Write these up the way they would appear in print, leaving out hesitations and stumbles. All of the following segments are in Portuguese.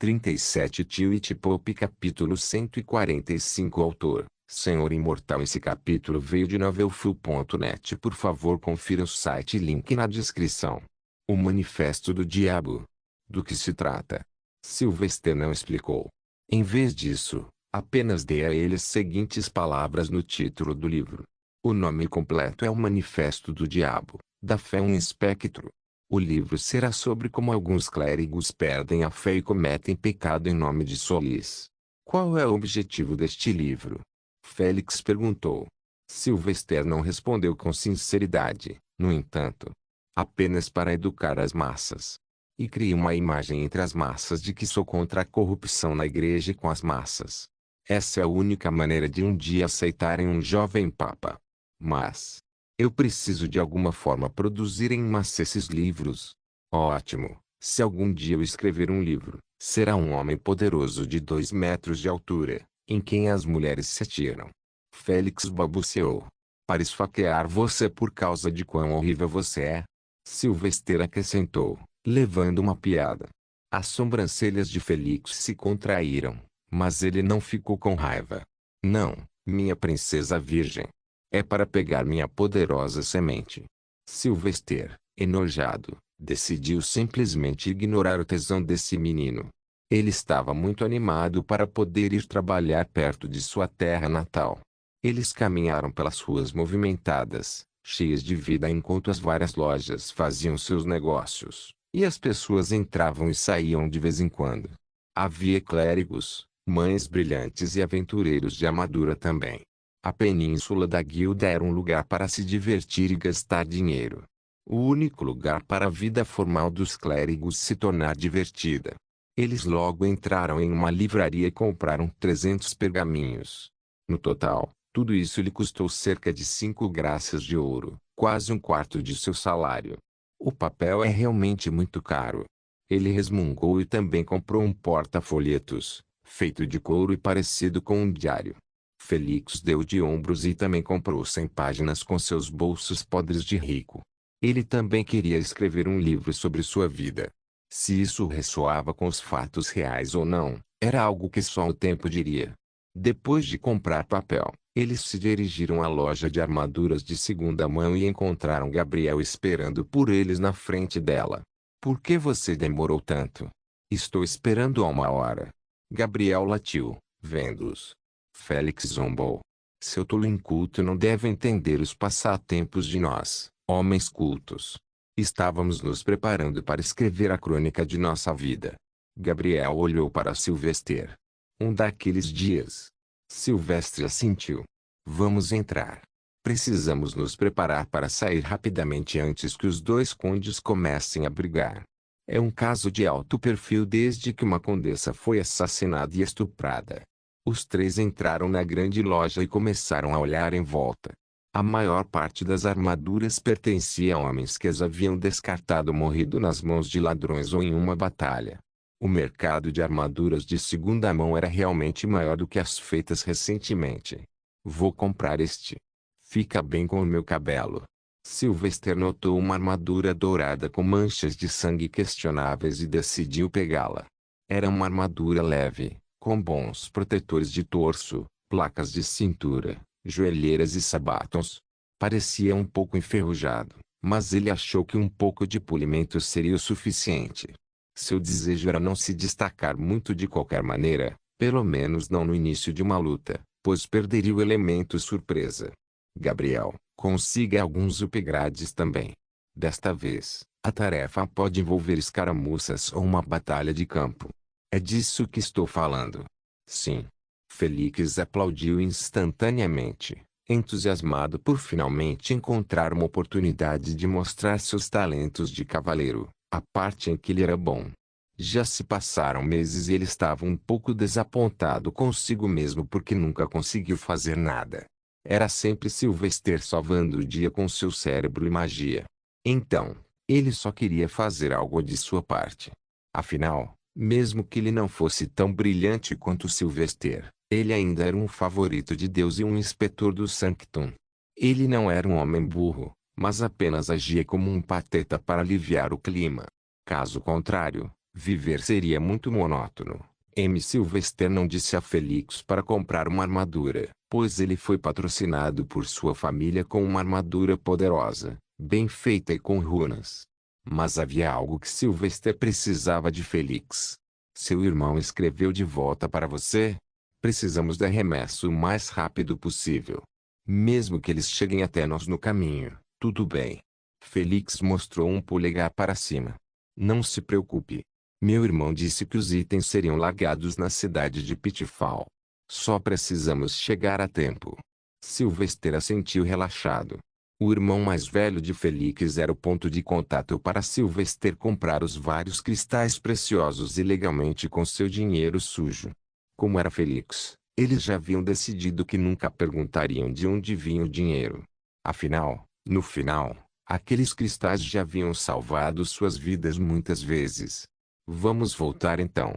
37 Twitch Pop Capítulo 145 Autor, Senhor Imortal. Esse capítulo veio de novelfull.net. Por favor, confira o site, link na descrição. O Manifesto do Diabo. Do que se trata? Sylvester não explicou. Em vez disso, apenas dei a ele as seguintes palavras no título do livro. O nome completo é O Manifesto do Diabo, da Fé, um espectro. O livro será sobre como alguns clérigos perdem a fé e cometem pecado em nome de Solis. Qual é o objetivo deste livro? Félix perguntou. Sylvester não respondeu com sinceridade, no entanto. Apenas para educar as massas. E crie uma imagem entre as massas de que sou contra a corrupção na igreja e com as massas. Essa é a única maneira de um dia aceitarem um jovem papa. Mas eu preciso de alguma forma produzir em massa esses livros. Ótimo! Se algum dia eu escrever um livro, será um homem poderoso de 2 metros de altura, em quem as mulheres se atiram. Félix balbuciou. Para esfaquear você por causa de quão horrível você é. Sylvester acrescentou, levando uma piada. As sobrancelhas de Félix se contraíram, mas ele não ficou com raiva. Não, minha princesa virgem. É para pegar minha poderosa semente. Sylvester, enojado, decidiu simplesmente ignorar o tesão desse menino. Ele estava muito animado para poder ir trabalhar perto de sua terra natal. Eles caminharam pelas ruas movimentadas, cheias de vida enquanto as várias lojas faziam seus negócios, e as pessoas entravam e saíam de vez em quando. Havia clérigos, mães brilhantes e aventureiros de armadura também. A península da guilda era um lugar para se divertir e gastar dinheiro. O único lugar para a vida formal dos clérigos se tornar divertida. Eles logo entraram em uma livraria e compraram 300 pergaminhos. No total, tudo isso lhe custou cerca de 5 graças de ouro, quase um quarto de seu salário. O papel é realmente muito caro. Ele resmungou e também comprou um porta-folhetos, feito de couro e parecido com um diário. Félix deu de ombros e também comprou 100 páginas com seus bolsos podres de rico. Ele também queria escrever um livro sobre sua vida. Se isso ressoava com os fatos reais ou não, era algo que só o tempo diria. Depois de comprar papel, eles se dirigiram à loja de armaduras de segunda mão e encontraram Gabriel esperando por eles na frente dela. Por que você demorou tanto? Estou esperando há 1 hora. Gabriel latiu, vendo-os. Félix zombou. Seu tolo inculto não deve entender os passatempos de nós, homens cultos. Estávamos nos preparando para escrever a crônica de nossa vida. Gabriel olhou para Sylvester. Um daqueles dias. Sylvester assentiu. Vamos entrar. Precisamos nos preparar para sair rapidamente antes que os 2 condes comecem a brigar. É um caso de alto perfil desde que uma condessa foi assassinada e estuprada. Os 3 entraram na grande loja e começaram a olhar em volta. A maior parte das armaduras pertencia a homens que as haviam descartado ou morrido nas mãos de ladrões ou em uma batalha. O mercado de armaduras de segunda mão era realmente maior do que as feitas recentemente. Vou comprar este. Fica bem com o meu cabelo. Sylvester notou uma armadura dourada com manchas de sangue questionáveis e decidiu pegá-la. Era uma armadura leve, com bons protetores de torso, placas de cintura, joelheiras e sabatons. Parecia um pouco enferrujado, mas ele achou que um pouco de polimento seria o suficiente. Seu desejo era não se destacar muito de qualquer maneira, pelo menos não no início de uma luta, pois perderia o elemento surpresa. Gabriel, consiga alguns upgrades também. Desta vez, a tarefa pode envolver escaramuças ou uma batalha de campo. É disso que estou falando. Sim. Félix aplaudiu instantaneamente, entusiasmado por finalmente encontrar uma oportunidade de mostrar seus talentos de cavaleiro, a parte em que ele era bom. Já se passaram meses e ele estava um pouco desapontado consigo mesmo porque nunca conseguiu fazer nada. Era sempre Sylvester salvando o dia com seu cérebro e magia. Então, ele só queria fazer algo de sua parte. Afinal, mesmo que ele não fosse tão brilhante quanto Sylvester, ele ainda era um favorito de Deus e um inspetor do Sanctum. Ele não era um homem burro, mas apenas agia como um pateta para aliviar o clima. Caso contrário, Viver seria muito monótono. M. Sylvester não disse a Felix para comprar uma armadura, pois ele foi patrocinado por sua família com uma armadura poderosa, bem feita e com runas. Mas havia algo que Sylvester precisava de Felix. Seu irmão escreveu de volta para você? Precisamos de arremesso o mais rápido possível. Mesmo que eles cheguem até nós no caminho, tudo bem. Felix mostrou um polegar para cima. Não se preocupe. Meu irmão disse que os itens seriam largados na cidade de Pitfall. Só precisamos chegar a tempo. Sylvester assentiu relaxado. O irmão mais velho de Felix era o ponto de contato para Sylvester comprar os vários cristais preciosos ilegalmente com seu dinheiro sujo. Como era Felix, eles já haviam decidido que nunca perguntariam de onde vinha o dinheiro. Afinal, no final, aqueles cristais já haviam salvado suas vidas muitas vezes. Vamos voltar então.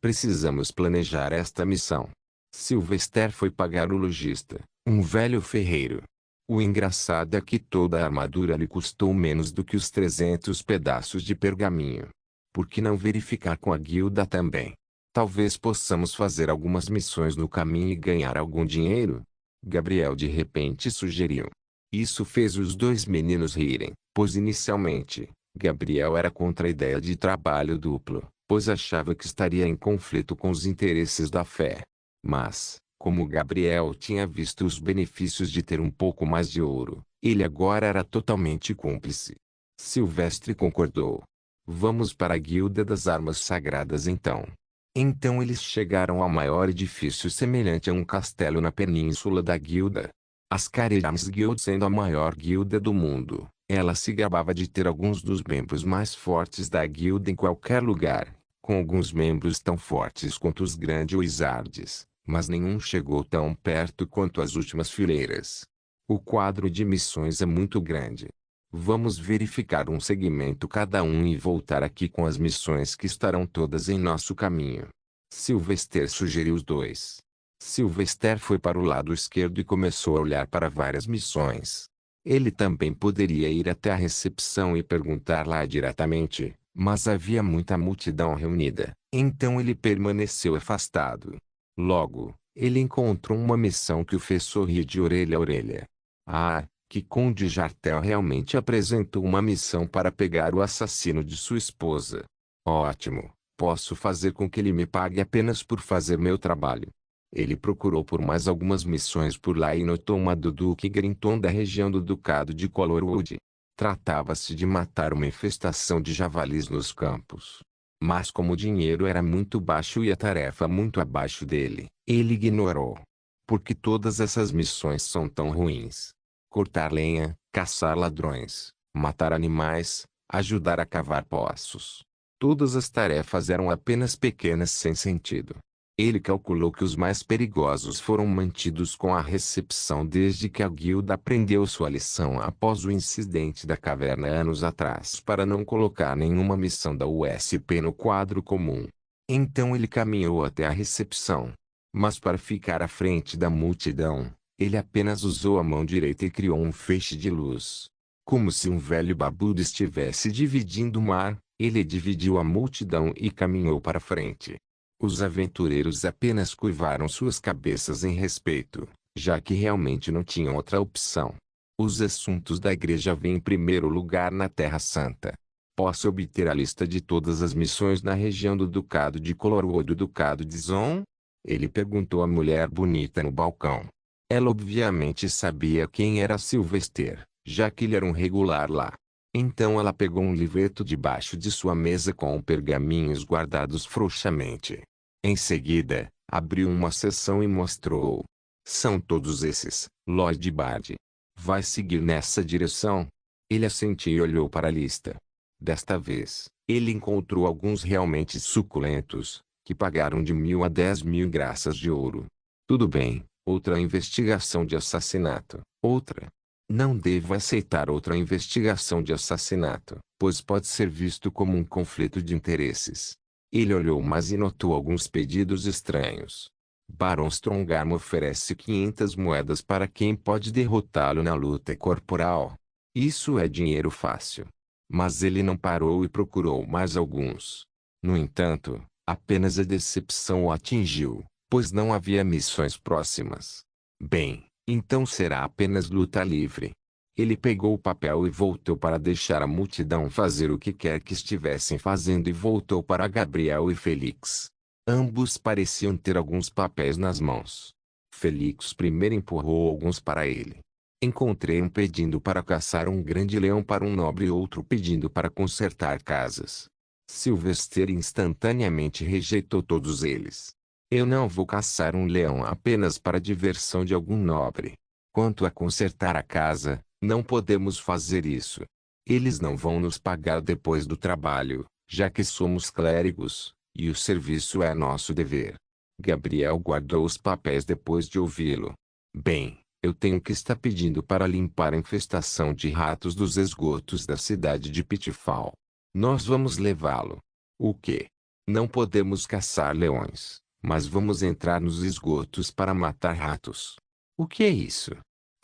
Precisamos planejar esta missão. Sylvester foi pagar o lojista, um velho ferreiro. O engraçado é que toda a armadura lhe custou menos do que os 300 pedaços de pergaminho. Por que não verificar com a guilda também? Talvez possamos fazer algumas missões no caminho e ganhar algum dinheiro? Gabriel de repente sugeriu. Isso fez os dois meninos rirem, pois inicialmente, Gabriel era contra a ideia de trabalho duplo, pois achava que estaria em conflito com os interesses da fé. Mas, como Gabriel tinha visto os benefícios de ter um pouco mais de ouro, ele agora era totalmente cúmplice. Silvestre concordou. Vamos para a Guilda das Armas Sagradas então. Então eles chegaram ao maior edifício semelhante a um castelo na península da Guilda. As Carearms Guild, sendo a maior guilda do mundo, ela se gabava de ter alguns dos membros mais fortes da guilda em qualquer lugar, com alguns membros tão fortes quanto os Grand Wizards, mas nenhum chegou tão perto quanto as últimas fileiras. O quadro de missões é muito grande. Vamos verificar um segmento cada um e voltar aqui com as missões que estarão todas em nosso caminho. Sylvester sugeriu os dois. Sylvester foi para o lado esquerdo e começou a olhar para várias missões. Ele também poderia ir até a recepção e perguntar lá diretamente, mas havia muita multidão reunida, então ele permaneceu afastado. Logo, ele encontrou uma missão que o fez sorrir de orelha a orelha. Ah, que Conde Jartel realmente apresentou uma missão para pegar o assassino de sua esposa. Ótimo, posso fazer com que ele me pague apenas por fazer meu trabalho. Ele procurou por mais algumas missões por lá e notou uma do Duque Grinton da região do Ducado de Colorwood. Tratava-se de matar uma infestação de javalis nos campos. Mas como o dinheiro era muito baixo e a tarefa muito abaixo dele, ele ignorou. Porque todas essas missões são tão ruins. Cortar lenha, caçar ladrões, matar animais, ajudar a cavar poços. Todas as tarefas eram apenas pequenas sem sentido. Ele calculou que os mais perigosos foram mantidos com a recepção desde que a guilda aprendeu sua lição após o incidente da caverna anos atrás para não colocar nenhuma missão da USP no quadro comum. Então ele caminhou até a recepção. Mas para ficar à frente da multidão, ele apenas usou a mão direita e criou um feixe de luz. Como se um velho barbudo estivesse dividindo o mar, ele dividiu a multidão e caminhou para frente. Os aventureiros apenas curvaram suas cabeças em respeito, já que realmente não tinham outra opção. Os assuntos da igreja vêm em primeiro lugar na Terra Santa. Posso obter a lista de todas as missões na região do Ducado de Colorwood e do Ducado de Zon? Ele perguntou à mulher bonita no balcão. Ela obviamente sabia quem era Sylvester, já que ele era um regular lá. Então ela pegou um livreto debaixo de sua mesa com pergaminhos guardados frouxamente. Em seguida, abriu uma seção e mostrou. São todos esses, Lloyd Bard. Vai seguir nessa direção? Ele assentiu e olhou para a lista. Desta vez, ele encontrou alguns realmente suculentos, que pagaram de 1.000 a 10.000 graças de ouro. Tudo bem, outra investigação de assassinato, outra. Não devo aceitar outra investigação de assassinato, pois pode ser visto como um conflito de interesses. Ele olhou mais e notou alguns pedidos estranhos. Baron Strongarm oferece 500 moedas para quem pode derrotá-lo na luta corporal. Isso é dinheiro fácil. Mas ele não parou e procurou mais alguns. No entanto, apenas a decepção o atingiu, pois não havia missões próximas. Bem, então será apenas luta livre. Ele pegou o papel e voltou para deixar a multidão fazer o que quer que estivessem fazendo e voltou para Gabriel e Felix. Ambos pareciam ter alguns papéis nas mãos. Felix primeiro empurrou alguns para ele. Encontrei um pedindo para caçar um grande leão para um nobre e outro pedindo para consertar casas. Sylvester instantaneamente rejeitou todos eles. Eu não vou caçar um leão apenas para a diversão de algum nobre. Quanto a consertar a casa, não podemos fazer isso. Eles não vão nos pagar depois do trabalho, já que somos clérigos, e o serviço é nosso dever. Gabriel guardou os papéis depois de ouvi-lo. Bem, eu tenho que estar pedindo para limpar a infestação de ratos dos esgotos da cidade de Pitfall. Nós vamos levá-lo. O quê? Não podemos caçar leões, mas vamos entrar nos esgotos para matar ratos. O que é isso?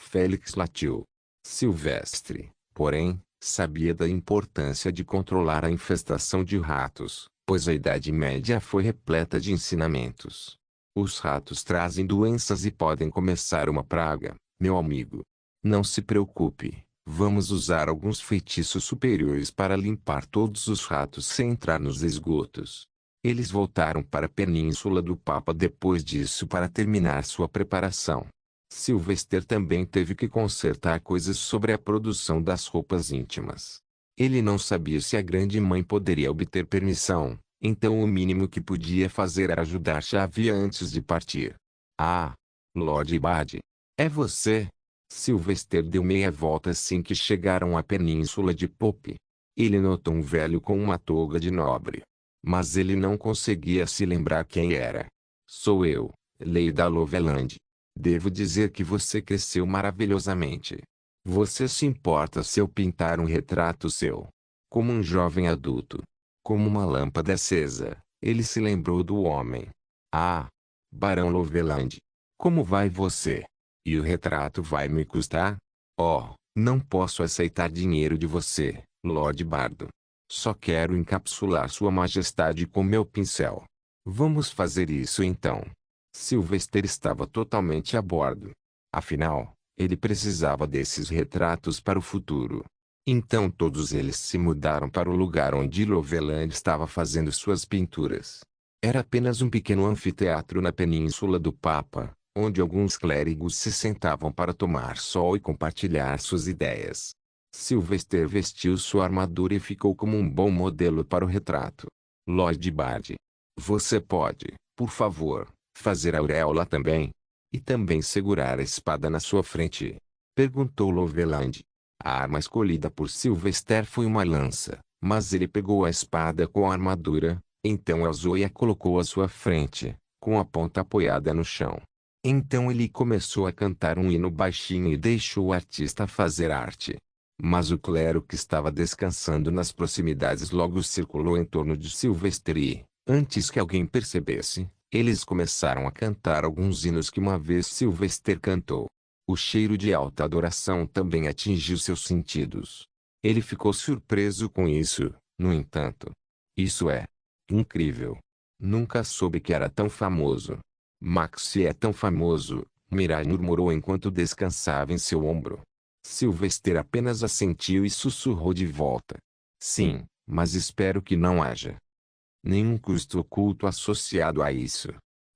Félix latiu. Silvestre, porém, sabia da importância de controlar a infestação de ratos, pois a Idade Média foi repleta de ensinamentos. Os ratos trazem doenças e podem começar uma praga, meu amigo. Não se preocupe, vamos usar alguns feitiços superiores para limpar todos os ratos sem entrar nos esgotos. Eles voltaram para a Península do Papa depois disso para terminar sua preparação. Sylvester também teve que consertar coisas sobre a produção das roupas íntimas. Ele não sabia se a grande mãe poderia obter permissão, então o mínimo que podia fazer era ajudar Xavier antes de partir. Ah! Lord Bade. É você? Sylvester deu meia volta assim que chegaram à península de Pope. Ele notou um velho com uma touga de nobre. Mas ele não conseguia se lembrar quem era. Sou eu, Lady Loveland. Devo dizer que você cresceu maravilhosamente. Você se importa se eu pintar um retrato seu? Como um jovem adulto. Como uma lâmpada acesa, ele se lembrou do homem. Ah! Barão Loveland. Como vai você? E o retrato vai me custar? Oh, não posso aceitar dinheiro de você, Lord Bardo. Só quero encapsular Sua Majestade com meu pincel. Vamos fazer isso então. Sylvester estava totalmente a bordo. Afinal, ele precisava desses retratos para o futuro. Então todos eles se mudaram para o lugar onde Loveland estava fazendo suas pinturas. Era apenas um pequeno anfiteatro na Península do Papa, onde alguns clérigos se sentavam para tomar sol e compartilhar suas ideias. Sylvester vestiu sua armadura e ficou como um bom modelo para o retrato. Lord Bade. Você pode, por favor, fazer a auréola também? E também segurar a espada na sua frente? Perguntou Loveland. A arma escolhida por Sylvester foi uma lança, mas ele pegou a espada com a armadura, então a usou e a colocou à sua frente, com a ponta apoiada no chão. Então ele começou a cantar um hino baixinho e deixou o artista fazer arte. Mas o clero que estava descansando nas proximidades logo circulou em torno de Sylvester e, antes que alguém percebesse, eles começaram a cantar alguns hinos que uma vez Sylvester cantou. O cheiro de alta adoração também atingiu seus sentidos. Ele ficou surpreso com isso, no entanto. Isso é incrível. Nunca soube que era tão famoso. Maxi é tão famoso, Mirai murmurou enquanto descansava em seu ombro. Sylvester apenas assentiu e sussurrou de volta. Sim, mas espero que não haja nenhum custo oculto associado a isso.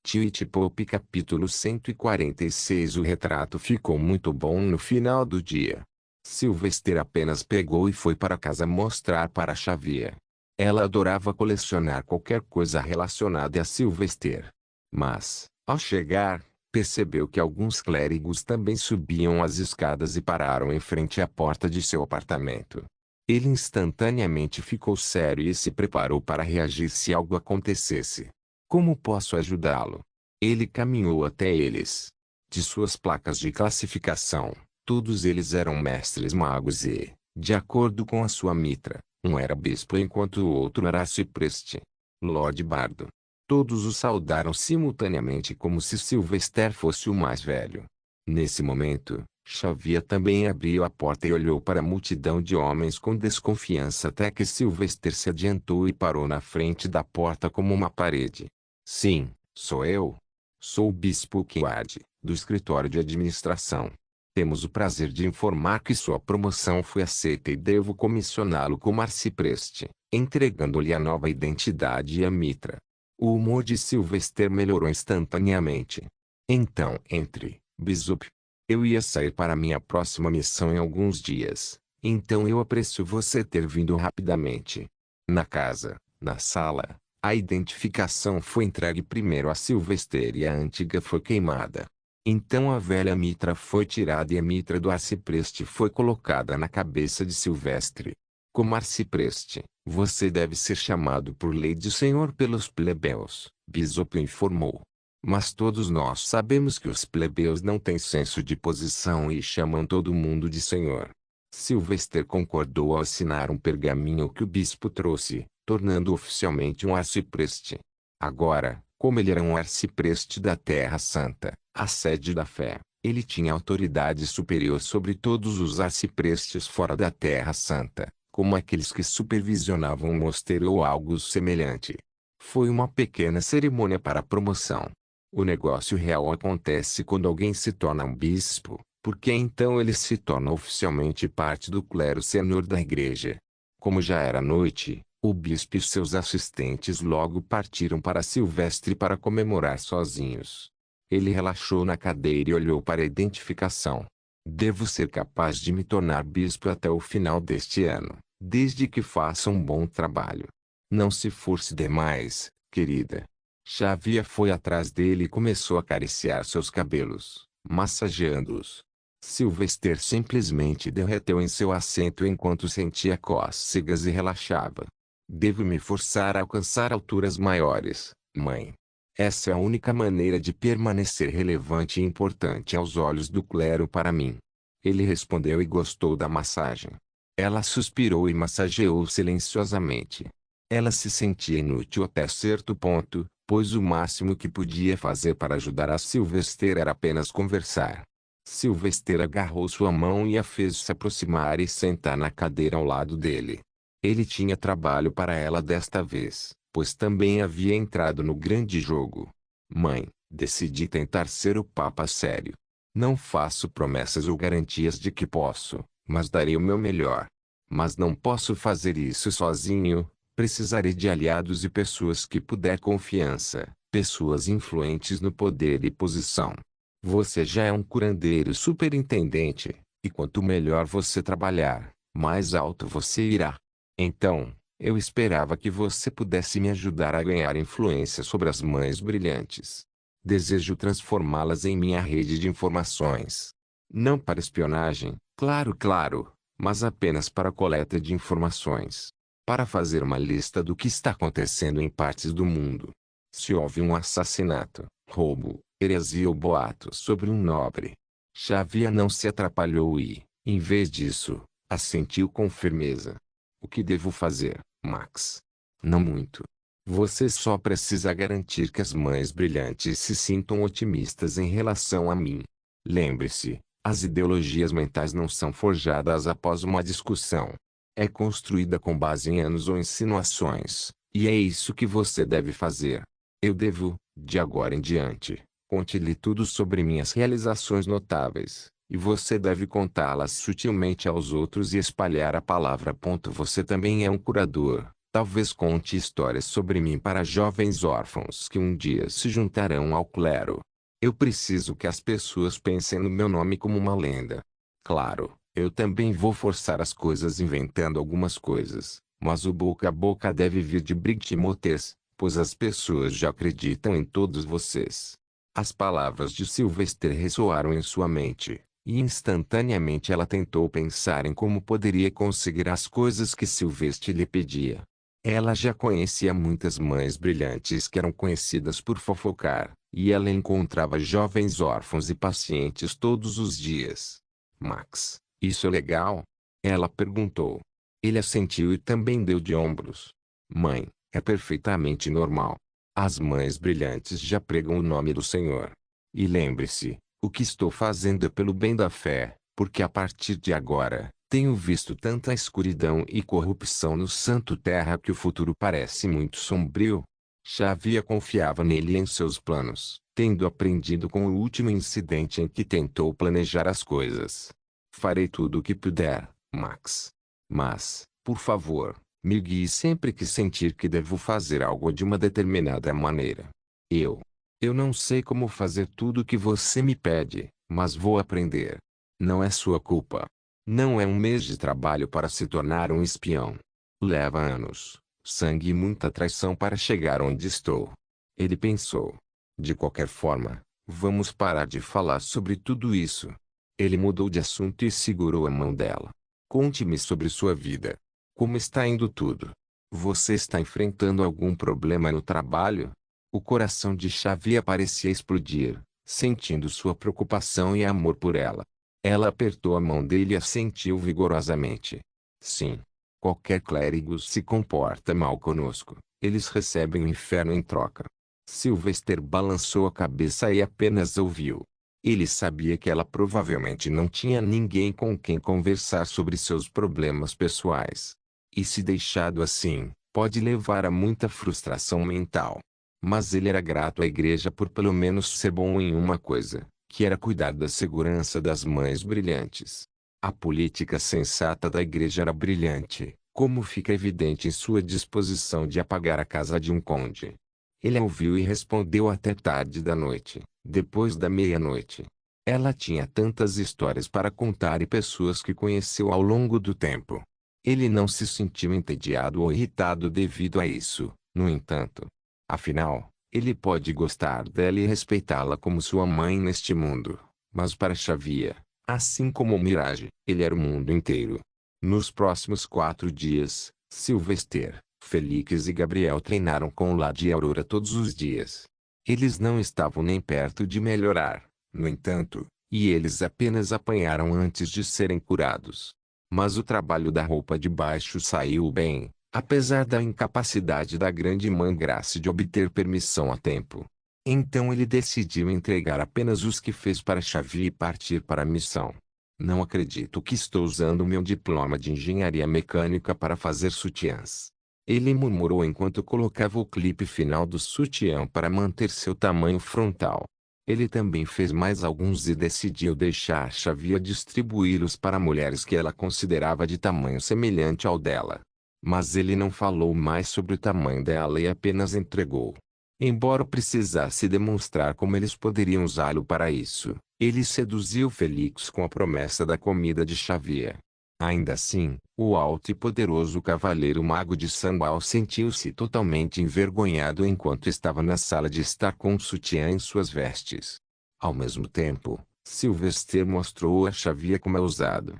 Twitch Pop capítulo 146. O retrato ficou muito bom no final do dia. Sylvester apenas pegou e foi para casa mostrar para Xavier. Ela adorava colecionar qualquer coisa relacionada a Sylvester. Mas, ao chegar, percebeu que alguns clérigos também subiam as escadas e pararam em frente à porta de seu apartamento. Ele instantaneamente ficou sério e se preparou para reagir se algo acontecesse. Como posso ajudá-lo? Ele caminhou até eles. De suas placas de classificação, todos eles eram mestres magos e, de acordo com a sua mitra, um era bispo enquanto o outro era arcipreste. Lord Bardo. Todos o saudaram simultaneamente como se Sylvester fosse o mais velho. Nesse momento, Xavier também abriu a porta e olhou para a multidão de homens com desconfiança até que Sylvester se adiantou e parou na frente da porta como uma parede. Sim, sou eu. Sou o Bispo Quad, do escritório de administração. Temos o prazer de informar que sua promoção foi aceita e devo comissioná-lo como arcipreste, entregando-lhe a nova identidade e a mitra. O humor de Sylvester melhorou instantaneamente. Então entre, Bishop. Eu ia sair para minha próxima missão em alguns dias, então eu aprecio você ter vindo rapidamente. Na sala, a identificação foi entregue primeiro a Sylvester e a antiga foi queimada. Então a velha mitra foi tirada e a mitra do arcipreste foi colocada na cabeça de Sylvester. Como arcipreste, você deve ser chamado por lei de senhor pelos plebeus, Bishop informou. Mas todos nós sabemos que os plebeus não têm senso de posição e chamam todo mundo de senhor. Sylvester concordou ao assinar um pergaminho que o bispo trouxe, tornando-o oficialmente um arcipreste. Agora, como ele era um arcipreste da Terra Santa, a sede da fé, ele tinha autoridade superior sobre todos os arciprestes fora da Terra Santa, como aqueles que supervisionavam um mosteiro ou algo semelhante. Foi uma pequena cerimônia para a promoção. O negócio real acontece quando alguém se torna um bispo, porque então ele se torna oficialmente parte do clero sênior da igreja. Como já era noite, o bispo e seus assistentes logo partiram para Silvestre para comemorar sozinhos. Ele relaxou na cadeira e olhou para a identificação. Devo ser capaz de me tornar bispo até o final deste ano, desde que faça um bom trabalho. Não se force demais, querida. Xavier foi atrás dele e começou a acariciar seus cabelos, massageando-os. Sylvester simplesmente derreteu em seu assento enquanto sentia cócegas e relaxava. Devo me forçar a alcançar alturas maiores, mãe. Essa é a única maneira de permanecer relevante e importante aos olhos do clero para mim. Ele respondeu e gostou da massagem. Ela suspirou e massageou silenciosamente. Ela se sentia inútil até certo ponto, pois o máximo que podia fazer para ajudar a Sylvester era apenas conversar. Sylvester agarrou sua mão e a fez se aproximar e sentar na cadeira ao lado dele. Ele tinha trabalho para ela desta vez, pois também havia entrado no grande jogo. Mãe, decidi tentar ser o papa sério. Não faço promessas ou garantias de que posso, mas darei o meu melhor. Mas não posso fazer isso sozinho. Precisarei de aliados e pessoas que puder confiança, pessoas influentes no poder e posição. Você já é um curandeiro superintendente, e quanto melhor você trabalhar, mais alto você irá. Então, eu esperava que você pudesse me ajudar a ganhar influência sobre as mães brilhantes. Desejo transformá-las em minha rede de informações. Não para espionagem, claro, mas apenas para a coleta de informações. Para fazer uma lista do que está acontecendo em partes do mundo. Se houve um assassinato, roubo, heresia ou boato sobre um nobre. Xavier não se atrapalhou e, em vez disso, assentiu com firmeza. O que devo fazer, Max? Não muito. Você só precisa garantir que as mães brilhantes se sintam otimistas em relação a mim. Lembre-se, as ideologias mentais não são forjadas após uma discussão. É construída com base em anos ou insinuações, e é isso que você deve fazer. Eu devo, de agora em diante, conte-lhe tudo sobre minhas realizações notáveis, e você deve contá-las sutilmente aos outros e espalhar a palavra. Você também é um curador, talvez conte histórias sobre mim para jovens órfãos que um dia se juntarão ao clero. Eu preciso que as pessoas pensem no meu nome como uma lenda. Claro. Eu também vou forçar as coisas inventando algumas coisas, mas o boca a boca deve vir de Brightmotes, pois as pessoas já acreditam em todos vocês. As palavras de Sylvester ressoaram em sua mente, e instantaneamente ela tentou pensar em como poderia conseguir as coisas que Sylvester lhe pedia. Ela já conhecia muitas mães brilhantes que eram conhecidas por fofocar, e ela encontrava jovens órfãos e pacientes todos os dias. Max. Isso é legal? Ela perguntou. Ele assentiu e também deu de ombros. Mãe, é perfeitamente normal. As mães brilhantes já pregam o nome do Senhor. E lembre-se, O que estou fazendo é pelo bem da fé, porque a partir de agora, tenho visto tanta escuridão e corrupção no Santo Terra que o futuro parece muito sombrio. Xavier confiava nele e em seus planos, tendo aprendido com o último incidente em que tentou planejar as coisas. Farei tudo o que puder, Max. Mas, por favor, me guie sempre que sentir que devo fazer algo de uma determinada maneira. Eu não sei como fazer tudo o que você me pede, mas vou aprender. Não é sua culpa. Não é um mês de trabalho para se tornar um espião. Leva anos, sangue e muita traição para chegar onde estou. Ele pensou. De qualquer forma, vamos parar de falar sobre tudo isso. Ele mudou de assunto e segurou a mão dela. Conte-me sobre sua vida. Como está indo tudo? Você está enfrentando algum problema no trabalho? O coração de Xavier parecia explodir, sentindo sua preocupação e amor por ela. Ela apertou a mão dele e assentiu vigorosamente. Sim. Qualquer clérigo se comporta mal conosco, eles recebem o inferno em troca. Sylvester balançou a cabeça e apenas ouviu. Ele sabia que ela provavelmente não tinha ninguém com quem conversar sobre seus problemas pessoais. E se deixado assim, pode levar a muita frustração mental. Mas ele era grato à igreja por pelo menos ser bom em uma coisa, que era cuidar da segurança das mães brilhantes. A política sensata da igreja era brilhante, como fica evidente em sua disposição de apagar a casa de um conde. Ele a ouviu e respondeu até tarde da noite, depois da meia-noite. Ela tinha tantas histórias para contar e pessoas que conheceu ao longo do tempo. Ele não se sentiu entediado ou irritado devido a isso, no entanto. Afinal, ele pode gostar dela e respeitá-la como sua mãe neste mundo, mas para Xavier, assim como Mirage, ele era o mundo inteiro. Nos próximos 4 dias, Sylvester, Felix e Gabriel treinaram com Lady e Aurora todos os dias. Eles não estavam nem perto de melhorar, no entanto, e eles apenas apanharam antes de serem curados. Mas o trabalho da roupa de baixo saiu bem, apesar da incapacidade da grande mãe Grace de obter permissão a tempo. Então ele decidiu entregar apenas os que fez para Xavier e partir para a missão. Não acredito que estou usando meu diploma de engenharia mecânica para fazer sutiãs. Ele murmurou enquanto colocava o clipe final do sutiã para manter seu tamanho frontal. Ele também fez mais alguns e decidiu deixar Xavier distribuí-los para mulheres que ela considerava de tamanho semelhante ao dela. Mas ele não falou mais sobre o tamanho dela e apenas entregou. Embora precisasse demonstrar como eles poderiam usá-lo para isso, ele seduziu Felix com a promessa da comida de Xavier. Ainda assim, o alto e poderoso cavaleiro mago de Sambal sentiu-se totalmente envergonhado enquanto estava na sala de estar com o sutiã em suas vestes. Ao mesmo tempo, Sylvester mostrou a Xavier como é usado.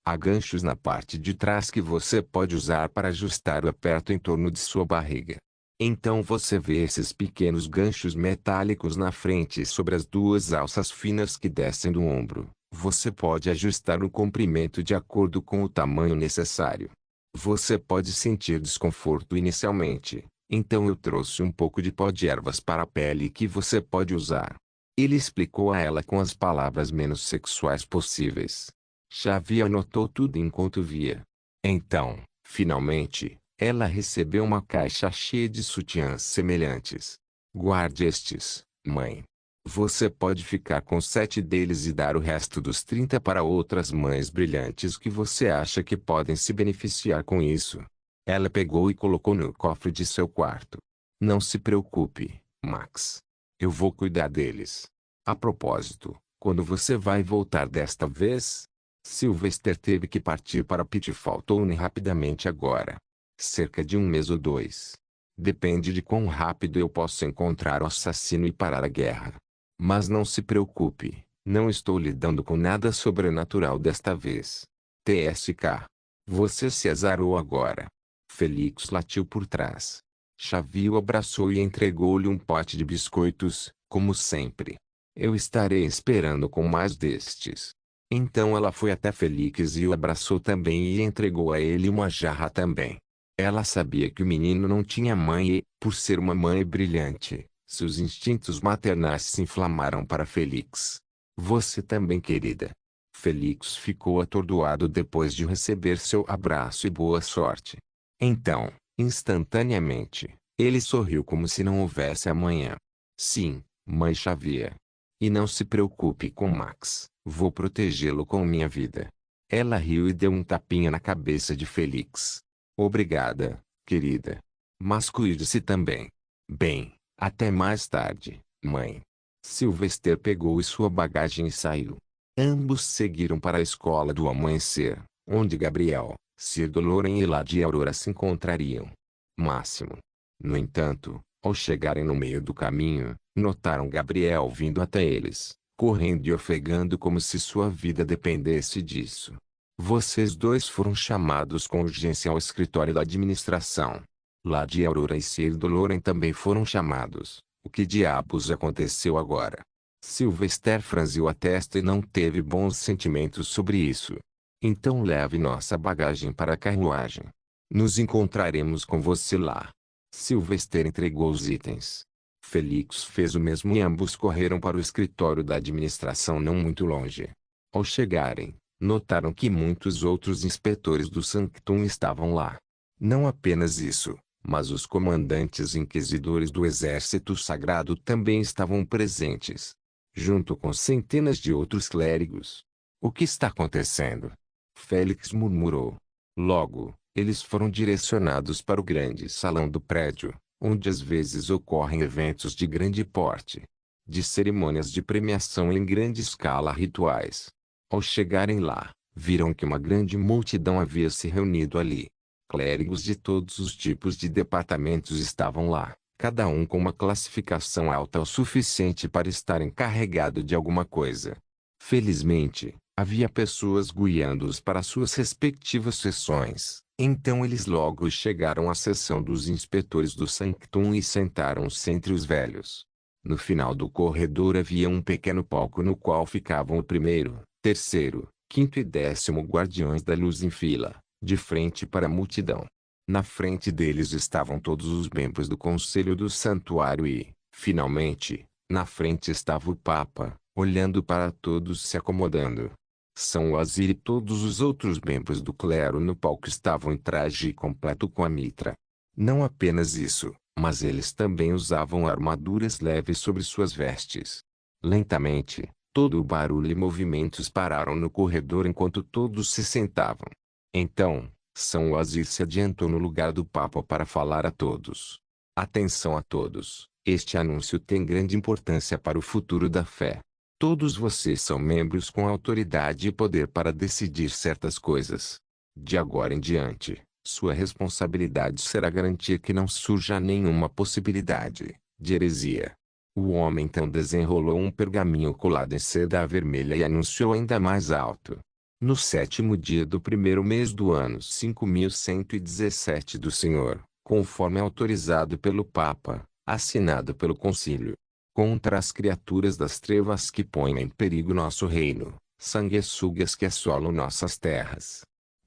Há ganchos na parte de trás que você pode usar para ajustar o aperto em torno de sua barriga. Então você vê esses pequenos ganchos metálicos na frente e sobre as 2 alças finas que descem do ombro. Você pode ajustar o comprimento de acordo com o tamanho necessário. Você pode sentir desconforto inicialmente, então eu trouxe um pouco de pó de ervas para a pele que você pode usar. Ele explicou a ela com as palavras menos sexuais possíveis. Xavier anotou tudo enquanto via. Então, finalmente, ela recebeu uma caixa cheia de sutiãs semelhantes. Guarde estes, mãe. Você pode ficar com 7 deles e dar o resto dos 30 para outras mães brilhantes que você acha que podem se beneficiar com isso. Ela pegou e colocou no cofre de seu quarto. Não se preocupe, Max. Eu vou cuidar deles. A propósito, quando você vai voltar desta vez? Sylvester teve que partir para Pitfall Town rapidamente agora. Cerca de 1 mês ou 2. Depende de quão rápido eu posso encontrar o assassino e parar a guerra. Mas não se preocupe, não estou lidando com nada sobrenatural desta vez. TSK. Você se azarou agora. Felix latiu por trás. Xavier o abraçou e entregou-lhe um pote de biscoitos, como sempre. Eu estarei esperando com mais destes. Então ela foi até Felix e o abraçou também e entregou a ele uma jarra também. Ela sabia que o menino não tinha mãe e, por ser uma mãe brilhante, seus instintos maternais se inflamaram para Felix. Você também, querida. Felix ficou atordoado depois de receber seu abraço e boa sorte. Então, instantaneamente, ele sorriu como se não houvesse amanhã. Sim, mãe Xavier. E não se preocupe com Max, vou protegê-lo com minha vida. Ela riu e deu um tapinha na cabeça de Felix. Obrigada, querida. Mas cuide-se também. Bem, até mais tarde, mãe. Sylvester pegou sua bagagem e saiu. Ambos seguiram para a escola do amanhecer, onde Gabriel, Sir Doloren e Lady Aurora se encontrariam. Máximo. No entanto, ao chegarem no meio do caminho, notaram Gabriel vindo até eles, correndo e ofegando como se sua vida dependesse disso. Vocês dois foram chamados com urgência ao escritório da administração. Lady Aurora e Sir Doloren também foram chamados. O que diabos aconteceu agora? Sylvester franziu a testa e não teve bons sentimentos sobre isso. Então leve nossa bagagem para a carruagem. Nos encontraremos com você lá. Sylvester entregou os itens. Felix fez o mesmo e ambos correram para o escritório da administração não muito longe. Ao chegarem, notaram que muitos outros inspetores do Sanctum estavam lá. Não apenas isso, mas os comandantes inquisidores do Exército Sagrado também estavam presentes, junto com centenas de outros clérigos. O que está acontecendo? Félix murmurou. Logo, eles foram direcionados para o grande salão do prédio, onde às vezes ocorrem eventos de grande porte, de cerimônias de premiação em grande escala a rituais. Ao chegarem lá, viram que uma grande multidão havia se reunido ali. Clérigos de todos os tipos de departamentos estavam lá, cada um com uma classificação alta o suficiente para estar encarregado de alguma coisa. Felizmente, havia pessoas guiando-os para suas respectivas sessões. Então eles logo chegaram à seção dos inspetores do Sanctum e sentaram-se entre os velhos. No final do corredor havia um pequeno palco no qual ficavam o primeiro, terceiro, quinto e 10º guardiões da luz em fila, de frente para a multidão. Na frente deles estavam todos os membros do Conselho do Santuário e, finalmente, na frente estava o Papa, olhando para todos se acomodando. São Wazir e todos os outros membros do clero no palco estavam em traje completo com a mitra. Não apenas isso, mas eles também usavam armaduras leves sobre suas vestes. Lentamente, todo o barulho e movimentos pararam no corredor enquanto todos se sentavam. Então, São Wazir se adiantou no lugar do Papa para falar a todos. Atenção a todos, este anúncio tem grande importância para o futuro da fé. Todos vocês são membros com autoridade e poder para decidir certas coisas. De agora em diante, sua responsabilidade será garantir que não surja nenhuma possibilidade de heresia. O homem então desenrolou um pergaminho colado em seda vermelha e anunciou ainda mais alto. No 7º dia do primeiro mês do ano 5117 do Senhor, conforme autorizado pelo Papa, assinado pelo Concílio. Contra as criaturas das trevas que põem em perigo nosso reino, sanguessugas que assolam nossas terras.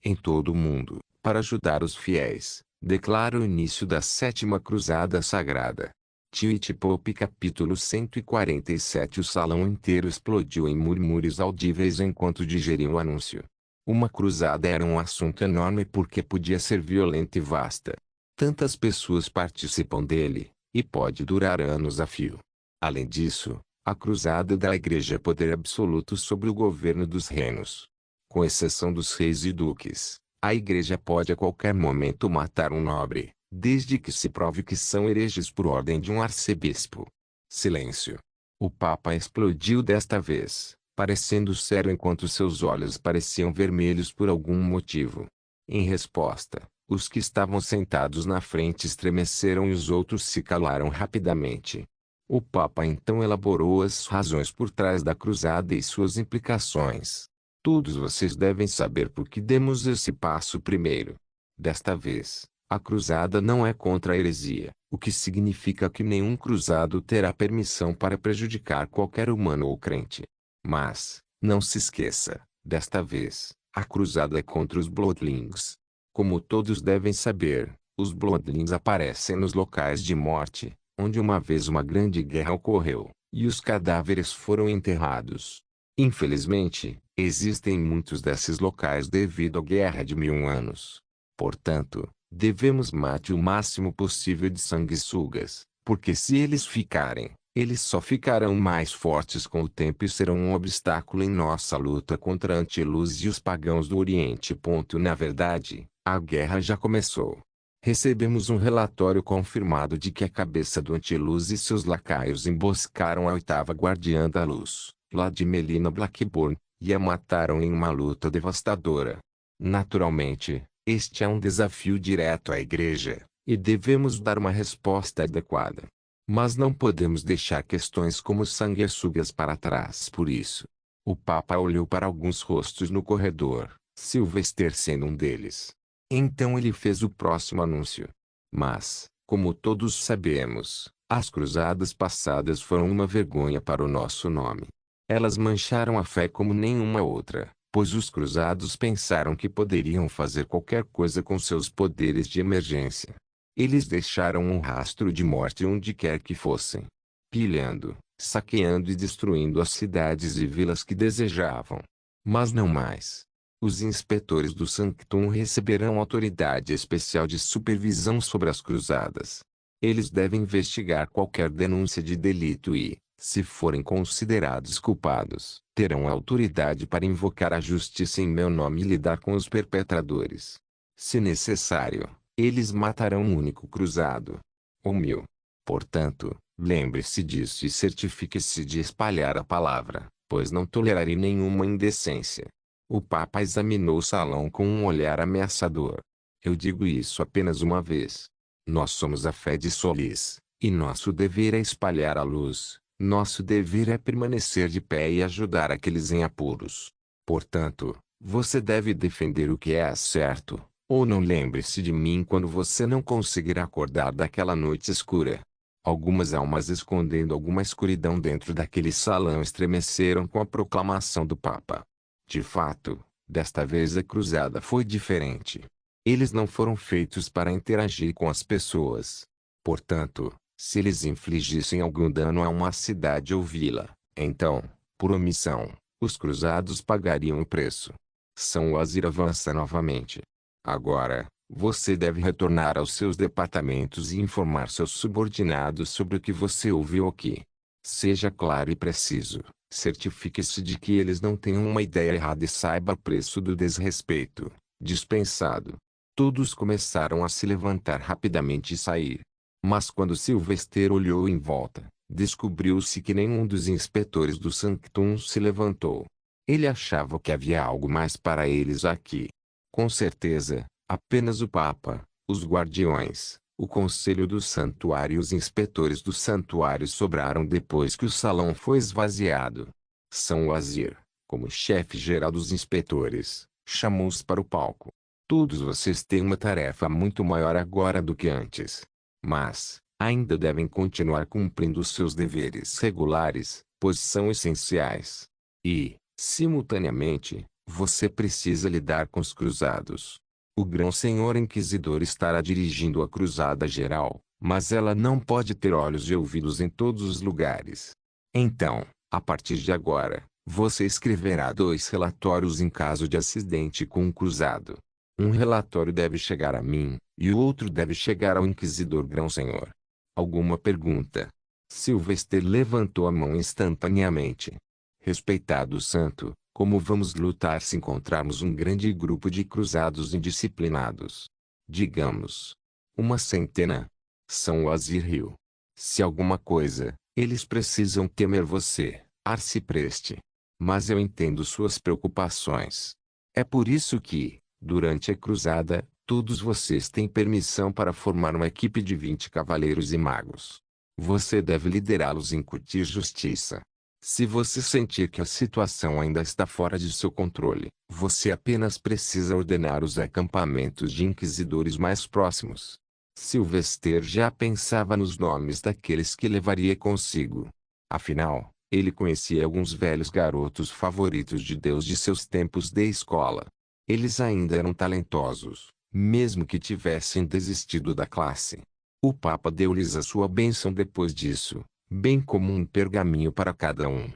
Em todo o mundo, para ajudar os fiéis, declara o início da 7ª Cruzada Sagrada. Twitch Pop capítulo 147. O salão inteiro explodiu em murmúrios audíveis enquanto digeriam o anúncio. Uma cruzada era um assunto enorme porque podia ser violenta e vasta. Tantas pessoas participam dele, e pode durar anos a fio. Além disso, a cruzada dá à Igreja poder absoluto sobre o governo dos reinos. Com exceção dos reis e duques, a Igreja pode a qualquer momento matar um nobre, desde que se prove que são hereges por ordem de um arcebispo. Silêncio. O Papa explodiu desta vez, parecendo sério enquanto seus olhos pareciam vermelhos por algum motivo. Em resposta, os que estavam sentados na frente estremeceram e os outros se calaram rapidamente. O Papa então elaborou as razões por trás da cruzada e suas implicações. Todos vocês devem saber por que demos esse passo primeiro. Desta vez, a cruzada não é contra a heresia, o que significa que nenhum cruzado terá permissão para prejudicar qualquer humano ou crente. Mas, não se esqueça, desta vez, a cruzada é contra os Bloodlings. Como todos devem saber, os Bloodlings aparecem nos locais de morte, onde uma vez uma grande guerra ocorreu, e os cadáveres foram enterrados. Infelizmente, existem muitos desses locais devido à Guerra de 1000 anos. Portanto, devemos matar o máximo possível de sanguessugas, porque se eles ficarem, eles só ficarão mais fortes com o tempo e serão um obstáculo em nossa luta contra a Antiluz e os pagãos do Oriente. Na verdade, a guerra já começou. Recebemos um relatório confirmado de que a cabeça do Antiluz e seus lacaios emboscaram a oitava guardiã da luz, lá de Melina Blackburn, e a mataram em uma luta devastadora. Naturalmente, este é um desafio direto à Igreja, e devemos dar uma resposta adequada. Mas não podemos deixar questões como sanguessugas para trás por isso. O Papa olhou para alguns rostos no corredor, Sylvester sendo um deles. Então ele fez o próximo anúncio. Mas, como todos sabemos, as cruzadas passadas foram uma vergonha para o nosso nome. Elas mancharam a fé como nenhuma outra, pois os cruzados pensaram que poderiam fazer qualquer coisa com seus poderes de emergência. Eles deixaram um rastro de morte onde quer que fossem, pilhando, saqueando e destruindo as cidades e vilas que desejavam. Mas não mais. Os inspetores do Sanctum receberão autoridade especial de supervisão sobre as cruzadas. Eles devem investigar qualquer denúncia de delito e, se forem considerados culpados, terão autoridade para invocar a justiça em meu nome e lidar com os perpetradores. Se necessário, eles matarão um único cruzado. Ou 1000. Portanto, lembre-se disso e certifique-se de espalhar a palavra, pois não tolerarei nenhuma indecência. O Papa examinou o salão com um olhar ameaçador. Eu digo isso apenas uma vez. Nós somos a fé de Solis, e nosso dever é espalhar a luz. Nosso dever é permanecer de pé e ajudar aqueles em apuros. Portanto, você deve defender o que é certo, ou não lembre-se de mim quando você não conseguir acordar daquela noite escura. Algumas almas escondendo alguma escuridão dentro daquele salão estremeceram com a proclamação do Papa. De fato, desta vez a cruzada foi diferente. Eles não foram feitos para interagir com as pessoas. Portanto, se eles infligissem algum dano a uma cidade ou vila, então, por omissão, os cruzados pagariam o preço. São Wazir avança novamente. Agora, você deve retornar aos seus departamentos e informar seus subordinados sobre o que você ouviu aqui. Seja claro e preciso. Certifique-se de que eles não tenham uma ideia errada e saiba o preço do desrespeito. Dispensado. Todos começaram a se levantar rapidamente e sair. Mas quando Sylvester olhou em volta, descobriu-se que nenhum dos inspetores do Sanctum se levantou. Ele achava que havia algo mais para eles aqui. Com certeza, apenas o Papa, os guardiões, o Conselho do Santuário e os inspetores do santuário sobraram depois que o salão foi esvaziado. São Wazir, como chefe geral dos inspetores, chamou-os para o palco. Todos vocês têm uma tarefa muito maior agora do que antes. Mas, ainda devem continuar cumprindo os seus deveres regulares, pois são essenciais. E, simultaneamente, você precisa lidar com os cruzados. O Grão-Senhor Inquisidor estará dirigindo a cruzada geral, mas ela não pode ter olhos e ouvidos em todos os lugares. Então, a partir de agora, você escreverá 2 relatórios em caso de acidente com um cruzado. Um relatório deve chegar a mim, e o outro deve chegar ao Inquisidor Grão-Senhor. Alguma pergunta? Sylvester levantou a mão instantaneamente. Respeitado santo, como vamos lutar se encontrarmos um grande grupo de cruzados indisciplinados? Digamos, uma centena. São Wazir riu. Se alguma coisa, eles precisam temer você, arcipreste. Mas eu entendo suas preocupações. É por isso que, durante a cruzada, todos vocês têm permissão para formar uma equipe de 20 cavaleiros e magos. Você deve liderá-los e incutir justiça. Se você sentir que a situação ainda está fora de seu controle, você apenas precisa ordenar os acampamentos de inquisidores mais próximos. Sylvester já pensava nos nomes daqueles que levaria consigo. Afinal, ele conhecia alguns velhos garotos favoritos de Deus de seus tempos de escola. Eles ainda eram talentosos, mesmo que tivessem desistido da classe. O Papa deu-lhes a sua bênção depois disso, bem como um pergaminho para cada um.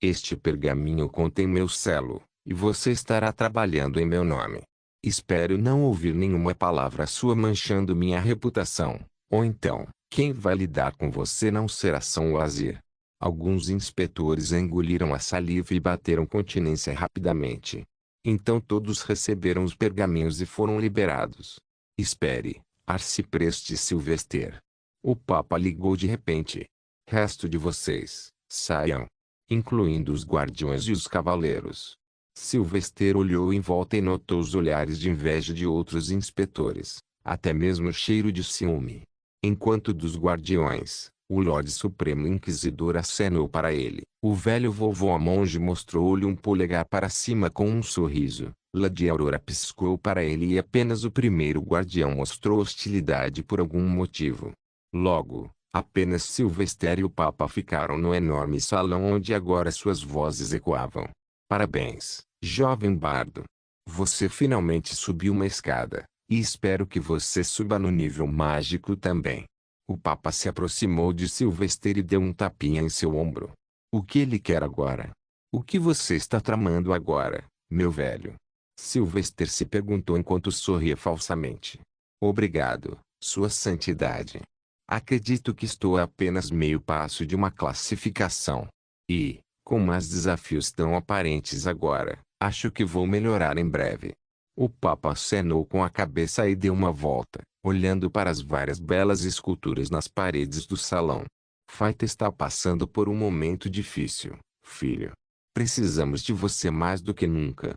Este pergaminho contém meu selo, e você estará trabalhando em meu nome. Espero não ouvir nenhuma palavra sua manchando minha reputação, ou então, quem vai lidar com você não será São Wazir. Alguns inspetores engoliram a saliva e bateram continência rapidamente. Então todos receberam os pergaminhos e foram liberados. Espere, Arcipreste Silvester. O Papa ligou de repente. Resto de vocês, saiam. Incluindo os guardiões e os cavaleiros. Silvester olhou em volta e notou os olhares de inveja de outros inspetores, até mesmo o cheiro de ciúme. Enquanto dos guardiões, o Lorde Supremo Inquisidor acenou para ele. O velho vovô monge mostrou-lhe um polegar para cima com um sorriso. Lady Aurora piscou para ele e apenas o primeiro guardião mostrou hostilidade por algum motivo. Logo, apenas Silvester e o Papa ficaram no enorme salão onde agora suas vozes ecoavam. Parabéns, jovem bardo. Você finalmente subiu uma escada, e espero que você suba no nível mágico também. O Papa se aproximou de Silvester e deu um tapinha em seu ombro. O que ele quer agora? O que você está tramando agora, meu velho? Silvester se perguntou enquanto sorria falsamente. Obrigado, Sua Santidade. Acredito que estou a apenas meio passo de uma classificação. E, com mais desafios tão aparentes agora, acho que vou melhorar em breve. O Papa acenou com a cabeça e deu uma volta, olhando para as várias belas esculturas nas paredes do salão. Faita está passando por um momento difícil, filho. Precisamos de você mais do que nunca.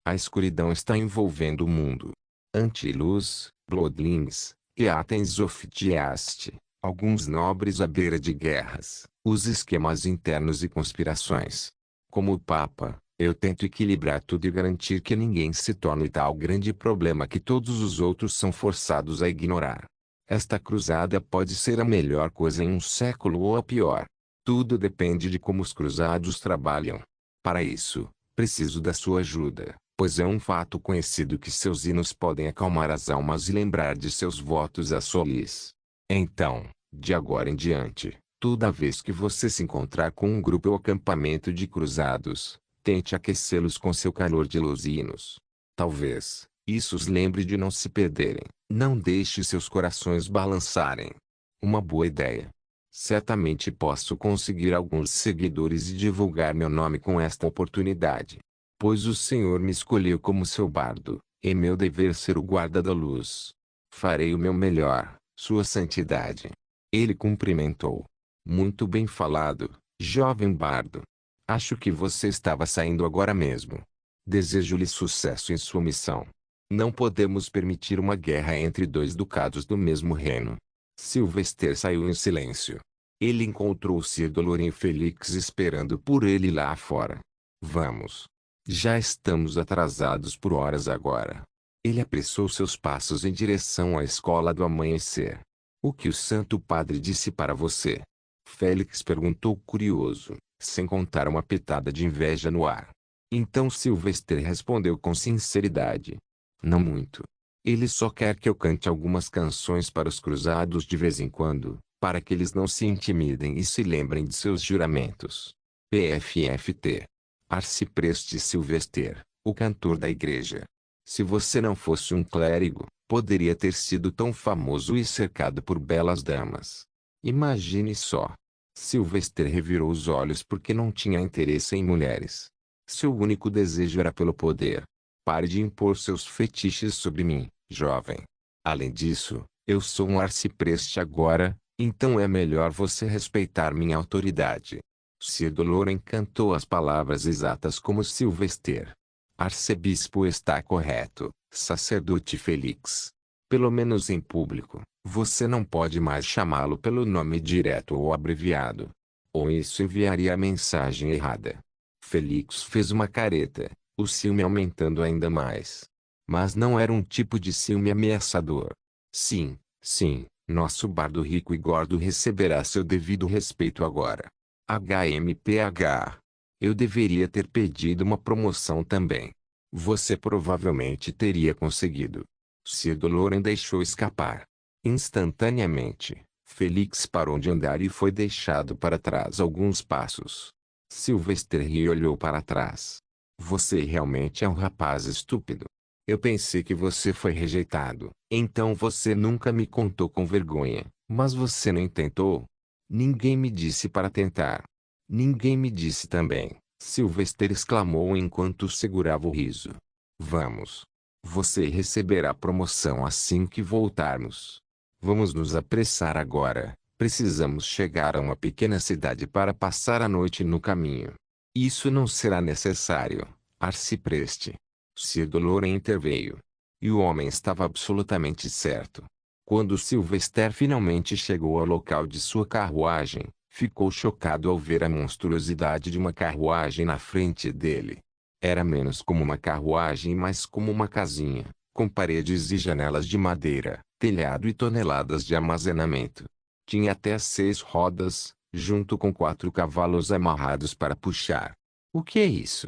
A escuridão está envolvendo o mundo. Anti-luz, Bloodlings, e Athens of Geast, alguns nobres à beira de guerras, os esquemas internos e conspirações. Como o Papa, eu tento equilibrar tudo e garantir que ninguém se torne tal grande problema que todos os outros são forçados a ignorar. Esta cruzada pode ser a melhor coisa em um século ou a pior. Tudo depende de como os cruzados trabalham. Para isso, preciso da sua ajuda, pois é um fato conhecido que seus hinos podem acalmar as almas e lembrar de seus votos a Solis. Então, de agora em diante, toda vez que você se encontrar com um grupo ou acampamento de cruzados, tente aquecê-los com seu calor de luz e hinos. Talvez, isso os lembre de não se perderem. Não deixe seus corações balançarem. Uma boa ideia. Certamente posso conseguir alguns seguidores e divulgar meu nome com esta oportunidade. Pois o Senhor me escolheu como seu bardo, é meu dever ser o guarda da luz. Farei o meu melhor, Sua Santidade. Ele cumprimentou. Muito bem falado, jovem bardo. Acho que você estava saindo agora mesmo. Desejo-lhe sucesso em sua missão. Não podemos permitir uma guerra entre dois ducados do mesmo reino. Silvester saiu em silêncio. Ele encontrou Sir Dolorin e Felix esperando por ele lá fora. Vamos. Já estamos atrasados por horas agora. Ele apressou seus passos em direção à escola do amanhecer. O que o Santo Padre disse para você? Félix perguntou curioso, sem contar uma pitada de inveja no ar. Então Silvester respondeu com sinceridade. Não muito. Ele só quer que eu cante algumas canções para os cruzados de vez em quando, para que eles não se intimidem e se lembrem de seus juramentos. PFFT. Arcipreste Silvester, o cantor da igreja. Se você não fosse um clérigo, poderia ter sido tão famoso e cercado por belas damas. Imagine só. Silvester revirou os olhos porque não tinha interesse em mulheres. Seu único desejo era pelo poder. Pare de impor seus fetiches sobre mim, jovem. Além disso, eu sou um arcipreste agora, então é melhor você respeitar minha autoridade. Sir Dolorin cantou as palavras exatas como Silvester. Arcebispo está correto, sacerdote Felix. Pelo menos em público, você não pode mais chamá-lo pelo nome direto ou abreviado. Ou isso enviaria a mensagem errada. Felix fez uma careta, o ciúme aumentando ainda mais. Mas não era um tipo de ciúme ameaçador. Sim, nosso bardo rico e gordo receberá seu devido respeito agora. HMPH. Eu deveria ter pedido uma promoção também. Você provavelmente teria conseguido. Sir Dolorin deixou escapar. Instantaneamente, Felix parou de andar e foi deixado para trás alguns passos. Sylvester riu e olhou para trás. Você realmente é um rapaz estúpido. Eu pensei que você foi rejeitado. Então você nunca me contou com vergonha. Mas você nem tentou? Ninguém me disse para tentar. Ninguém me disse também. Sylvester exclamou enquanto segurava o riso. Vamos. Você receberá promoção assim que voltarmos. Vamos nos apressar agora. Precisamos chegar a uma pequena cidade para passar a noite no caminho. Isso não será necessário. Arcipreste. Sir Doloren interveio. E o homem estava absolutamente certo. Quando Sylvester finalmente chegou ao local de sua carruagem, ficou chocado ao ver a monstruosidade de uma carruagem na frente dele. Era menos como uma carruagem e mais como uma casinha, com paredes e janelas de madeira, telhado e toneladas de armazenamento. Tinha até 6 rodas, junto com 4 cavalos amarrados para puxar. O que é isso?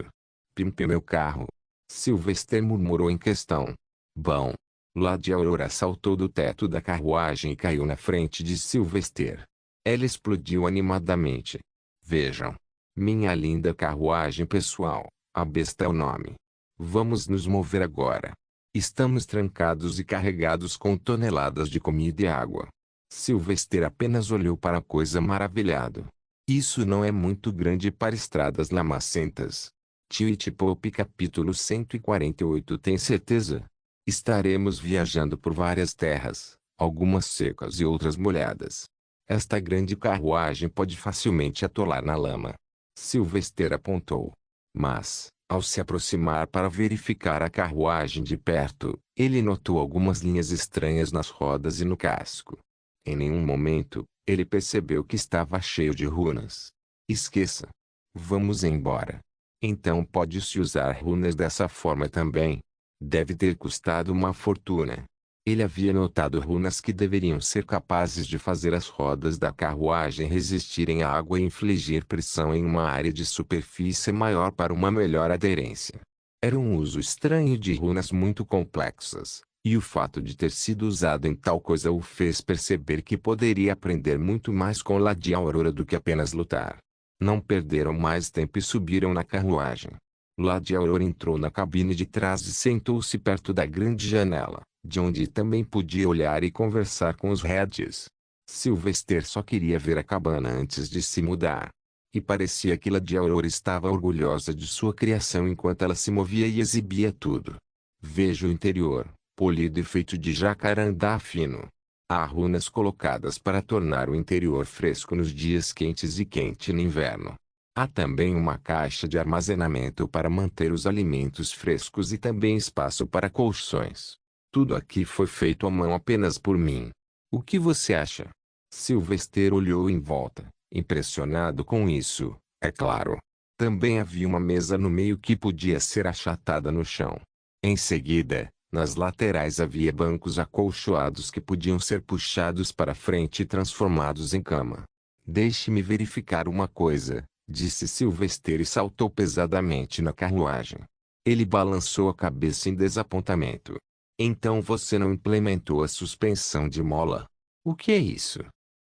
Pimpei meu carro. Sylvester murmurou em questão. Bom. Lady Aurora saltou do teto da carruagem e caiu na frente de Sylvester. Ela explodiu animadamente. Vejam. Minha linda carruagem pessoal. A besta é o nome. Vamos nos mover agora. Estamos trancados e carregados com toneladas de comida e água. Sylvester apenas olhou para a coisa maravilhado. Isso não é muito grande para estradas lamacentas. Twitch Pop capítulo 148. Tem certeza? Estaremos viajando por várias terras, algumas secas e outras molhadas. Esta grande carruagem pode facilmente atolar na lama. Sylvester apontou. Mas, ao se aproximar para verificar a carruagem de perto, ele notou algumas linhas estranhas nas rodas e no casco. Em nenhum momento, ele percebeu que estava cheio de runas. Esqueça. Vamos embora. Então pode-se usar runas dessa forma também. Deve ter custado uma fortuna. Ele havia notado runas que deveriam ser capazes de fazer as rodas da carruagem resistirem à água e infligir pressão em uma área de superfície maior para uma melhor aderência. Era um uso estranho de runas muito complexas, e o fato de ter sido usado em tal coisa o fez perceber que poderia aprender muito mais com Lady Aurora do que apenas lutar. Não perderam mais tempo e subiram na carruagem. Lady Aurora entrou na cabine de trás e sentou-se perto da grande janela, de onde também podia olhar e conversar com os Redds. Sylvester só queria ver a cabana antes de se mudar. E parecia que Lady Aurora estava orgulhosa de sua criação enquanto ela se movia e exibia tudo. Veja o interior, polido e feito de jacarandá fino. Há runas colocadas para tornar o interior fresco nos dias quentes e quente no inverno. Há também uma caixa de armazenamento para manter os alimentos frescos e também espaço para colchões. Tudo aqui foi feito à mão apenas por mim. O que você acha? Sylvester olhou em volta, impressionado com isso, é claro. Também havia uma mesa no meio que podia ser achatada no chão. Em seguida, nas laterais havia bancos acolchoados que podiam ser puxados para frente e transformados em cama. Deixe-me verificar uma coisa, disse Sylvester e saltou pesadamente na carruagem. Ele balançou a cabeça em desapontamento. Então você não implementou a suspensão de mola? O que é isso?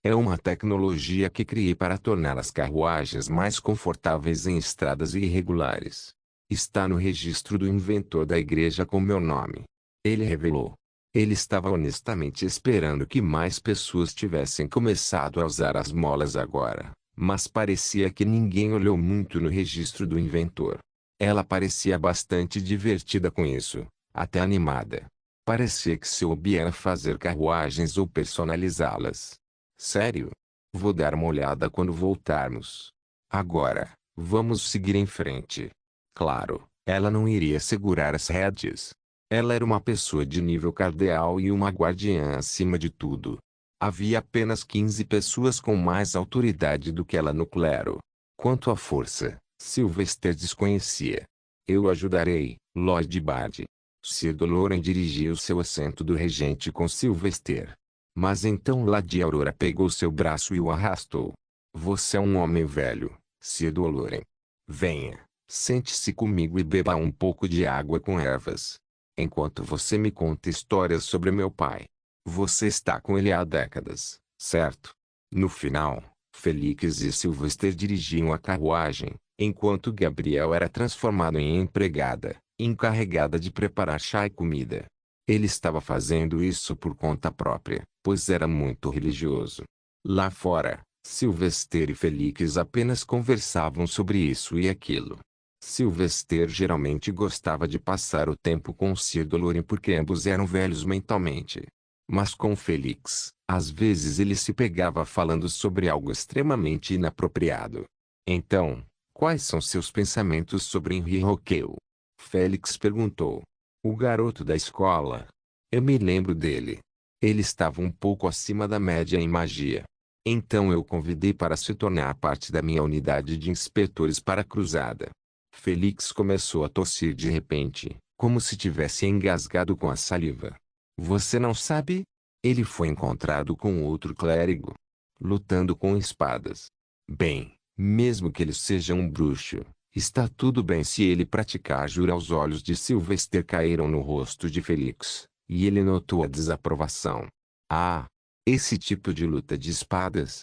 É uma tecnologia que criei para tornar as carruagens mais confortáveis em estradas irregulares. Está no registro do inventor da igreja com meu nome. Ele revelou. Ele estava honestamente esperando que mais pessoas tivessem começado a usar as molas agora, mas parecia que ninguém olhou muito no registro do inventor. Ela parecia bastante divertida com isso, até animada. Parecia que seu hobby era fazer carruagens ou personalizá-las. Sério? Vou dar uma olhada quando voltarmos. Agora, vamos seguir em frente. Claro, ela não iria segurar as rédeas. Ela era uma pessoa de nível cardeal e uma guardiã acima de tudo. Havia apenas 15 pessoas com mais autoridade do que ela no clero. Quanto à força, Sylvester desconhecia. Eu ajudarei, Lord Bard. Sir Doloren dirigiu seu assento do regente com Sylvester. Mas então Lady Aurora pegou seu braço e o arrastou. Você é um homem velho, Sir Doloren. Venha, sente-se comigo e beba um pouco de água com ervas. Enquanto você me conta histórias sobre meu pai. Você está com ele há décadas, certo? No final, Felix e Sylvester dirigiam a carruagem, enquanto Gabriel era transformado em empregada, encarregada de preparar chá e comida. Ele estava fazendo isso por conta própria, pois era muito religioso. Lá fora, Sylvester e Felix apenas conversavam sobre isso e aquilo. Sylvester geralmente gostava de passar o tempo com Sir Dolorin porque ambos eram velhos mentalmente. Mas com Felix, às vezes ele se pegava falando sobre algo extremamente inapropriado. Então, quais são seus pensamentos sobre Henri Roqueu? Félix perguntou. O garoto da escola. Eu me lembro dele. Ele estava um pouco acima da média em magia. Então eu o convidei para se tornar parte da minha unidade de inspetores para a cruzada. Felix começou a tossir de repente, como se tivesse engasgado com a saliva. Você não sabe? Ele foi encontrado com outro clérigo, lutando com espadas. Bem, mesmo que ele seja um bruxo, está tudo bem se ele praticar jura. Os olhos de Sylvester caíram no rosto de Felix, e ele notou a desaprovação. Ah, esse tipo de luta de espadas?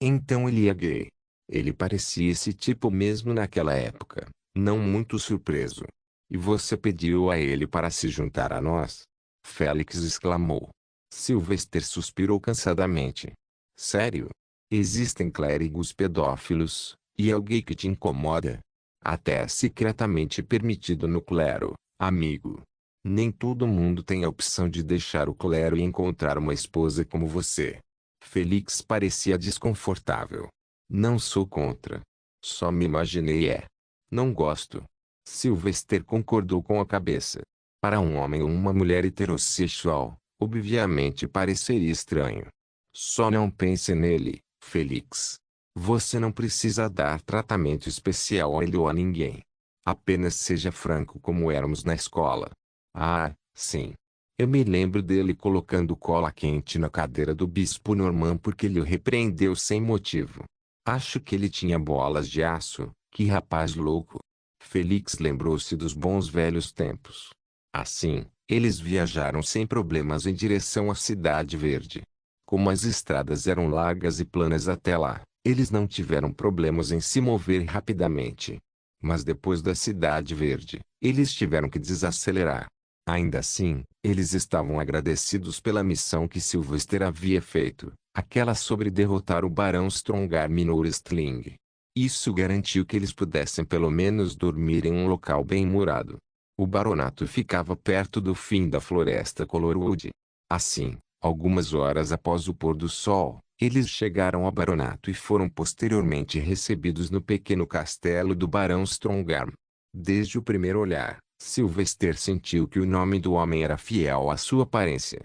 Então ele é gay. Ele parecia esse tipo mesmo naquela época, não muito surpreso. E você pediu a ele para se juntar a nós? Félix exclamou. Sylvester suspirou cansadamente. Sério? Existem clérigos pedófilos, e é o gay que te incomoda? Até é secretamente permitido no clero, amigo. Nem todo mundo tem a opção de deixar o clero e encontrar uma esposa como você. Felix parecia desconfortável. Não sou contra. Só me imaginei Não gosto. Sylvester concordou com a cabeça. Para um homem ou uma mulher heterossexual, obviamente pareceria estranho. Só não pense nele, Felix. Você não precisa dar tratamento especial a ele ou a ninguém. Apenas seja franco como éramos na escola. Ah, sim. Eu me lembro dele colocando cola quente na cadeira do bispo Norman porque ele o repreendeu sem motivo. Acho que ele tinha bolas de aço. Que rapaz louco. Felix lembrou-se dos bons velhos tempos. Assim, eles viajaram sem problemas em direção à Cidade Verde. Como as estradas eram largas e planas até lá, eles não tiveram problemas em se mover rapidamente. Mas depois da Cidade Verde, eles tiveram que desacelerar. Ainda assim, eles estavam agradecidos pela missão que Sylvester havia feito, aquela sobre derrotar o Barão Strongar Minor Stling. Isso garantiu que eles pudessem pelo menos dormir em um local bem murado. O baronato ficava perto do fim da floresta Colorwood. Assim, algumas horas após o pôr do sol, eles chegaram ao baronato e foram posteriormente recebidos no pequeno castelo do Barão Strongarm. Desde o primeiro olhar, Sylvester sentiu que o nome do homem era fiel à sua aparência.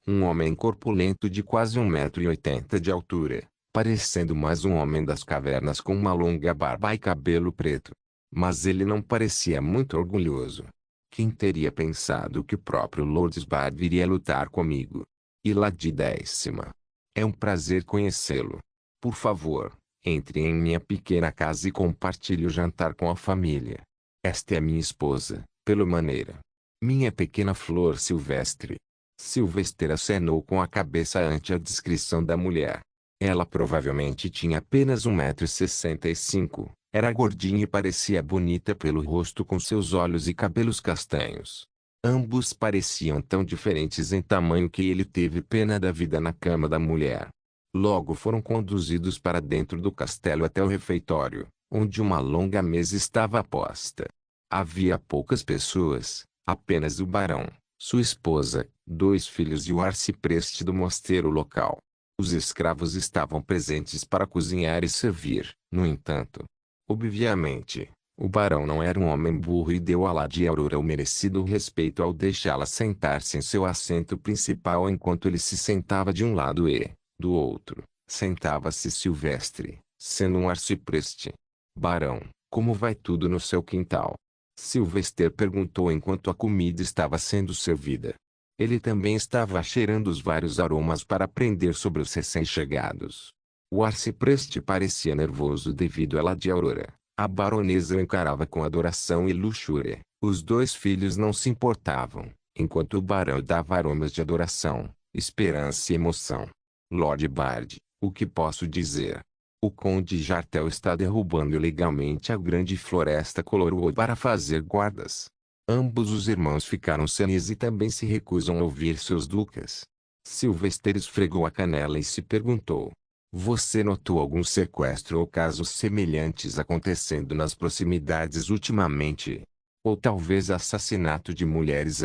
Um homem corpulento de quase 1,80 m de altura, parecendo mais um homem das cavernas com uma longa barba e cabelo preto. Mas ele não parecia muito orgulhoso. Quem teria pensado que o próprio Lord Sbar viria lutar comigo? E lá de décima. É um prazer conhecê-lo. Por favor, entre em minha pequena casa e compartilhe o jantar com a família. Esta é minha esposa, pelo maneira. Minha pequena flor silvestre. Sylvester acenou com a cabeça ante a descrição da mulher. Ela provavelmente tinha apenas 1,65 m, era gordinha e parecia bonita pelo rosto com seus olhos e cabelos castanhos. Ambos pareciam tão diferentes em tamanho que ele teve pena da vida na cama da mulher. Logo foram conduzidos para dentro do castelo até o refeitório, onde uma longa mesa estava posta. Havia poucas pessoas, apenas o barão, sua esposa, 2 filhos e o arcipreste do mosteiro local. Os escravos estavam presentes para cozinhar e servir, no entanto. Obviamente, o barão não era um homem burro e deu a Lady Aurora o merecido respeito ao deixá-la sentar-se em seu assento principal enquanto ele se sentava de um lado e, do outro, sentava-se Silvestre, sendo um arcipreste. Barão, como vai tudo no seu quintal? Sylvester perguntou enquanto a comida estava sendo servida. Ele também estava cheirando os vários aromas para aprender sobre os recém-chegados. O arcipreste parecia nervoso devido a Lady Aurora. A baronesa o encarava com adoração e luxúria. Os 2 filhos não se importavam, enquanto o barão dava aromas de adoração, esperança e emoção. Lord Bard, o que posso dizer? O conde Jartel está derrubando ilegalmente a grande floresta Colorwood para fazer guardas. Ambos os irmãos ficaram senis e também se recusam a ouvir seus ducas. Sylvester esfregou a canela e se perguntou: você notou algum sequestro ou casos semelhantes acontecendo nas proximidades ultimamente? Ou talvez assassinato de mulheres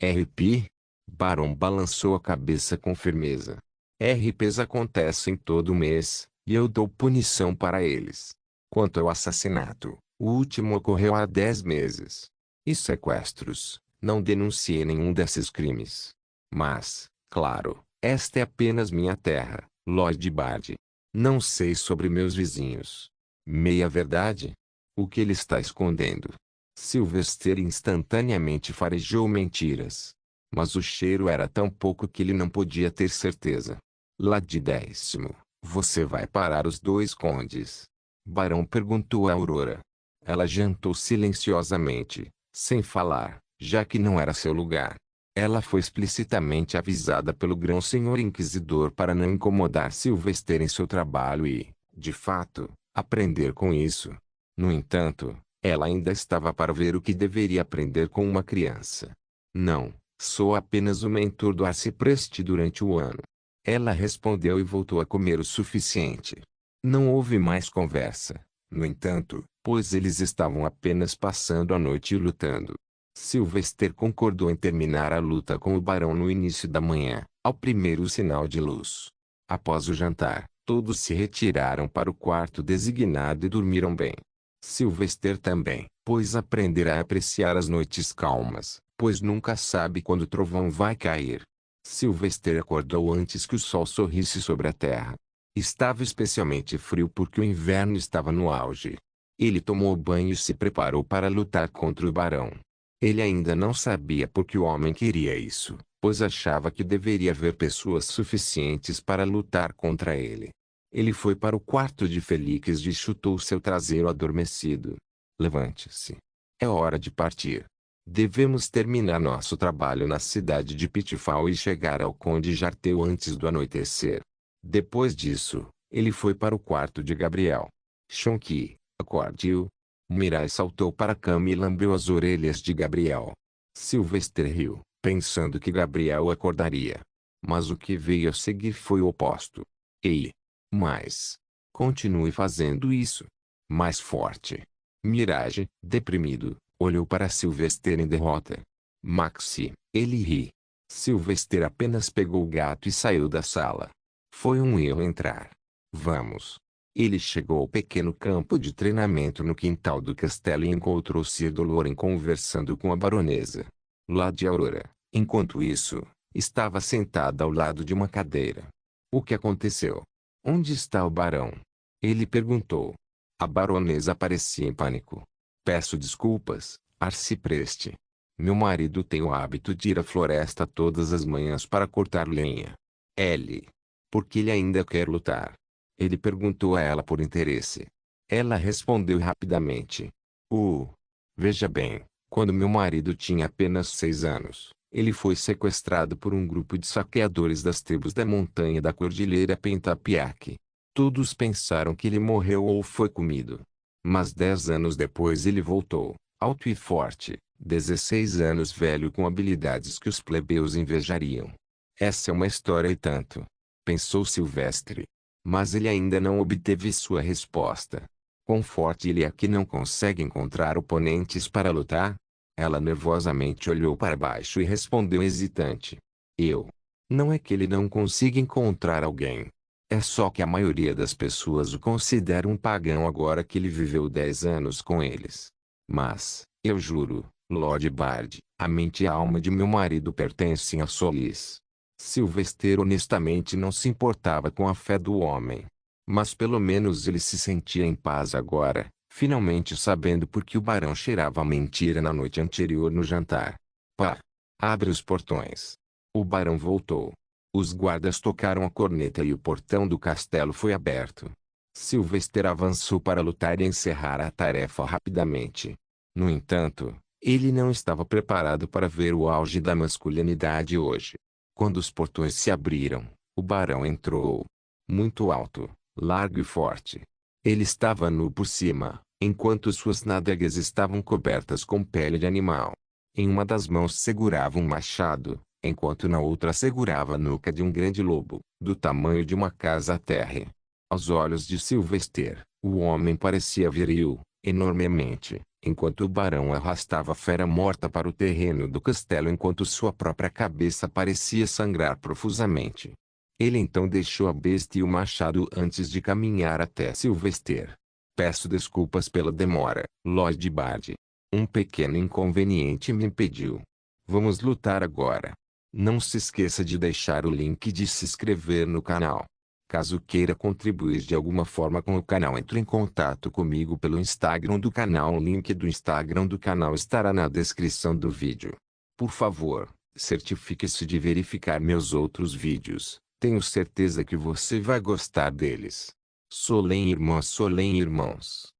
R.P.? Barão balançou a cabeça com firmeza. RPs acontecem todo mês, e eu dou punição para eles. Quanto ao assassinato, o último ocorreu há 10 meses. E sequestros, não denunciei nenhum desses crimes. Mas, claro, esta é apenas minha terra, Lord Bard. Não sei sobre meus vizinhos. Meia verdade? O que ele está escondendo? Sylvester instantaneamente farejou mentiras. Mas o cheiro era tão pouco que ele não podia ter certeza. Lady Décimo, você vai parar os dois condes? Barão perguntou a Aurora. Ela jantou silenciosamente, sem falar, já que não era seu lugar. Ela foi explicitamente avisada pelo grão-senhor inquisidor para não incomodar Sylvester em seu trabalho e, de fato, aprender com isso. No entanto, ela ainda estava para ver o que deveria aprender com uma criança. Não, sou apenas o mentor do arcipreste durante o ano. Ela respondeu e voltou a comer o suficiente. Não houve mais conversa, no entanto, pois eles estavam apenas passando a noite e lutando. Sylvester concordou em terminar a luta com o barão no início da manhã, ao primeiro sinal de luz. Após o jantar, todos se retiraram para o quarto designado e dormiram bem. Sylvester também, pois aprenderá a apreciar as noites calmas, pois nunca sabe quando o trovão vai cair. Sylvester acordou antes que o sol sorrisse sobre a terra. Estava especialmente frio porque o inverno estava no auge. Ele tomou banho e se preparou para lutar contra o barão. Ele ainda não sabia por que o homem queria isso, pois achava que deveria haver pessoas suficientes para lutar contra ele. Ele foi para o quarto de Felix e chutou seu traseiro adormecido. Levante-se. É hora de partir. Devemos terminar nosso trabalho na cidade de Pitfall e chegar ao Conde Jartel antes do anoitecer. Depois disso, ele foi para o quarto de Gabriel. Shonky, acorde-o. Mirai saltou para a cama e lambeu as orelhas de Gabriel. Sylvester riu, pensando que Gabriel acordaria. Mas o que veio a seguir foi o oposto. Ei! Mas, continue fazendo isso. Mais forte. Mirage, deprimido, olhou para Sylvester em derrota. Maxie, ele ri. Sylvester apenas pegou o gato e saiu da sala. Foi um erro entrar. Vamos. Ele chegou ao pequeno campo de treinamento no quintal do castelo e encontrou Sir Doloren conversando com a baronesa. Lady Aurora, enquanto isso, estava sentada ao lado de uma cadeira. O que aconteceu? Onde está o barão? Ele perguntou. A baronesa parecia em pânico. Peço desculpas, arcipreste. Meu marido tem o hábito de ir à floresta todas as manhãs para cortar lenha. Ele. Porque ele ainda quer lutar. Ele perguntou a ela por interesse. Ela respondeu rapidamente. Veja bem, quando meu marido tinha apenas 6 anos, ele foi sequestrado por um grupo de saqueadores das tribos da montanha da Cordilheira Pentapiaque. Todos pensaram que ele morreu ou foi comido. Mas 10 anos depois ele voltou, alto e forte, 16 anos velho com habilidades que os plebeus invejariam. Essa é uma história e tanto, pensou Silvestre. Mas ele ainda não obteve sua resposta. Quão forte ele é que não consegue encontrar oponentes para lutar? Ela nervosamente olhou para baixo e respondeu hesitante. Não é que ele não consiga encontrar alguém. É só que a maioria das pessoas o considera um pagão agora que ele viveu 10 anos com eles. Mas, eu juro, Lord Bard, a mente e a alma de meu marido pertencem a Solis. Sylvester honestamente não se importava com a fé do homem. Mas pelo menos ele se sentia em paz agora, finalmente sabendo por que o barão cheirava a mentira na noite anterior no jantar. Pá! Abre os portões. O barão voltou. Os guardas tocaram a corneta e o portão do castelo foi aberto. Sylvester avançou para lutar e encerrar a tarefa rapidamente. No entanto, ele não estava preparado para ver o auge da masculinidade hoje. Quando os portões se abriram, o barão entrou. Muito alto, largo e forte. Ele estava nu por cima, enquanto suas nádegas estavam cobertas com pele de animal. Em uma das mãos segurava um machado, enquanto na outra segurava a nuca de um grande lobo, do tamanho de uma casa térrea. Aos olhos de Sylvester, o homem parecia viril, enormemente, enquanto o barão arrastava a fera morta para o terreno do castelo enquanto sua própria cabeça parecia sangrar profusamente. Ele então deixou a besta e o machado antes de caminhar até Sylvester. Peço desculpas pela demora, Lord Bard. Um pequeno inconveniente me impediu. Vamos lutar agora. Não se esqueça de deixar o link de se inscrever no canal. Caso queira contribuir de alguma forma com o canal, entre em contato comigo pelo Instagram do canal. O link do Instagram do canal estará na descrição do vídeo. Por favor, certifique-se de verificar meus outros vídeos. Tenho certeza que você vai gostar deles. Solem irmãos.